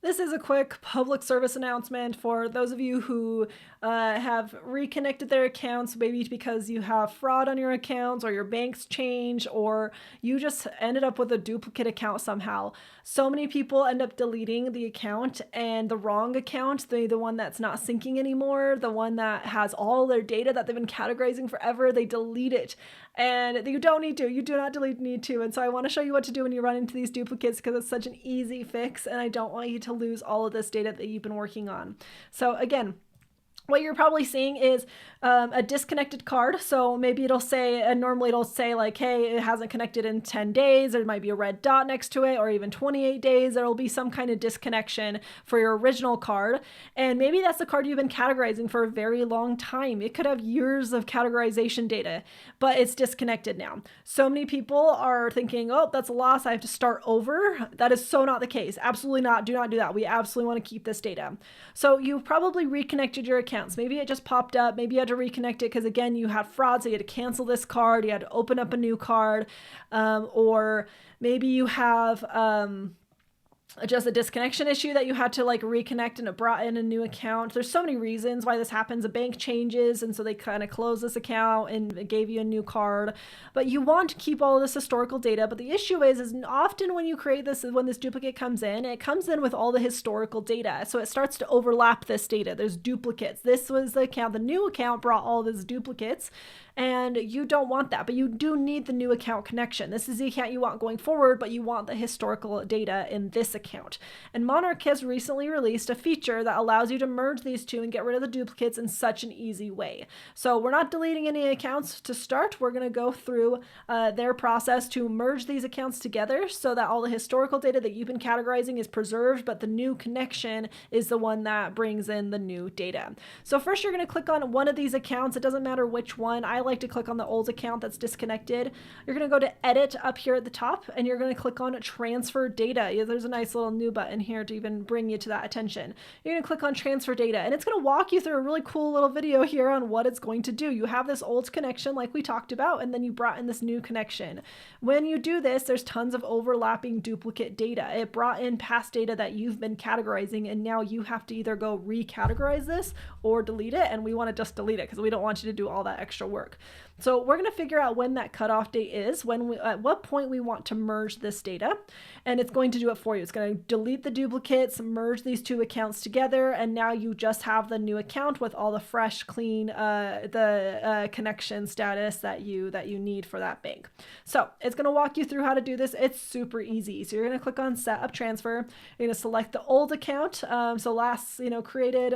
This is a quick public service announcement for those of you who have reconnected their accounts, maybe because you have fraud on your accounts or your bank's changed or you just ended up with a duplicate account somehow. So many people end up deleting the account, and the wrong account, the one that's not syncing anymore, the one that has all their data that they've been categorizing forever, they delete it. And you don't need to. You do not need to. And so I want to show you what to do when you run into these duplicates, because it's such an easy fix, and I don't want you to lose all of this data that you've been working on. So again, what you're probably seeing is a disconnected card. So maybe it'll say, normally it'll say like, hey, it hasn't connected in 10 days. There might be a red dot next to it, or even 28 days. There'll be some kind of disconnection for your original card. And maybe that's the card you've been categorizing for a very long time. It could have years of categorization data, but it's disconnected now. So many people are thinking, oh, that's a loss, I have to start over. That is so not the case. Absolutely not. Do not do that. We absolutely want to keep this data. So you've probably reconnected your account. Maybe it just popped up. Maybe you had to reconnect it because, again, you had fraud, so you had to cancel this card. You had to open up a new card. Or maybe you have just a disconnection issue that you had to like reconnect, and it brought in a new account. There's so many reasons why this happens. A bank changes, and so they kind of close this account and gave you a new card. But you want to keep all of this historical data. But the issue is often when you create this, when this duplicate comes in, it comes in with all the historical data. So it starts to overlap this data. There's duplicates. This was the account. The new account brought all these duplicates, and you don't want that, but you do need the new account connection. This is the account you want going forward, but you want the historical data in this account. And Monarch has recently released a feature that allows you to merge these two and get rid of the duplicates in such an easy way. So we're not deleting any accounts to start. We're going to go through their process to merge these accounts together so that all the historical data that you've been categorizing is preserved, but the new connection is the one that brings in the new data. So first you're going to click on one of these accounts. It doesn't matter which one. I like to click on the old account that's disconnected. You're going to go to edit up here at the top, and you're going to click on transfer data. There's a nice little new button here to even bring you to that attention. You're going to click on transfer data, and it's going to walk you through a really cool little video here on what it's going to do. You have this old connection like we talked about, and then you brought in this new connection. When you do this, there's tons of overlapping duplicate data. It brought in past data that you've been categorizing, and now you have to either go recategorize this or delete it, and we want to just delete it because we don't want you to do all that extra work. So we're going to figure out when that cutoff date is, at what point we want to merge this data, and it's going to do it for you. It's going to delete the duplicates, merge these two accounts together, and now you just have the new account with all the fresh, clean, connection status that you need for that bank. So it's going to walk you through how to do this. It's super easy. So you're going to click on Set Up Transfer. You're going to select the old account, so last created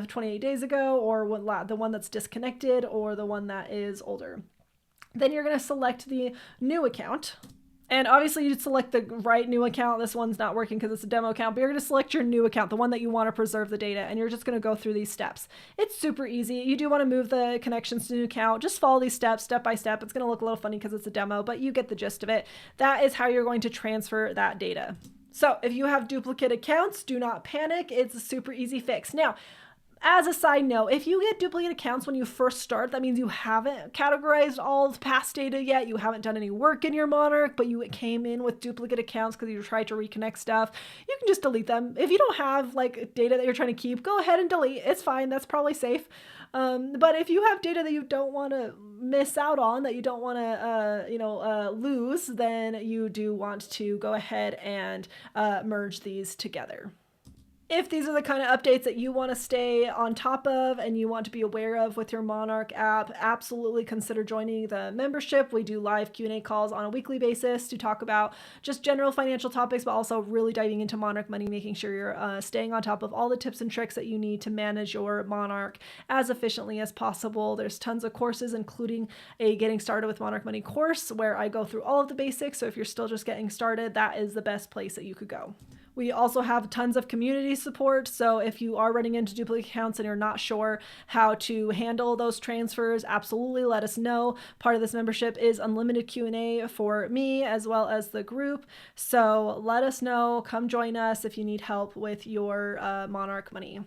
28 days ago, or the one that's disconnected, or the one that is older. Then you're going to select the new account. And obviously you'd select the right new account. This one's not working because it's a demo account, but you're going to select your new account, the one that you want to preserve the data, and you're just going to go through these steps. It's super easy. You do want to move the connections to the new account. Just follow these steps step by step. It's going to look a little funny because it's a demo, but you get the gist of it. That is how you're going to transfer that data. So if you have duplicate accounts, do not panic. It's a super easy fix. Now, as a side note, if you get duplicate accounts when you first start, that means you haven't categorized all the past data yet. You haven't done any work in your Monarch, but you came in with duplicate accounts because you tried to reconnect stuff. You can just delete them. If you don't have like data that you're trying to keep, go ahead and delete. It's fine. That's probably safe. But if you have data that you don't want to miss out on, that you don't want to, lose, then you do want to go ahead and merge these together. If these are the kind of updates that you want to stay on top of and you want to be aware of with your Monarch app, absolutely consider joining the membership. We do live Q&A calls on a weekly basis to talk about just general financial topics, but also really diving into Monarch Money, making sure you're staying on top of all the tips and tricks that you need to manage your Monarch as efficiently as possible. There's tons of courses, including a Getting Started with Monarch Money course where I go through all of the basics. So if you're still just getting started, that is the best place that you could go. We also have tons of community support. So if you are running into duplicate accounts and you're not sure how to handle those transfers, absolutely let us know. Part of this membership is unlimited Q&A for me as well as the group. So let us know. Come join us if you need help with your Monarch Money.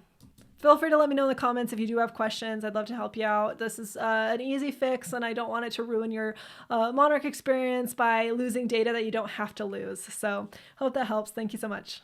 Feel free to let me know in the comments if you do have questions. I'd love to help you out. This is an easy fix, and I don't want it to ruin your Monarch experience by losing data that you don't have to lose. So hope that helps. Thank you so much.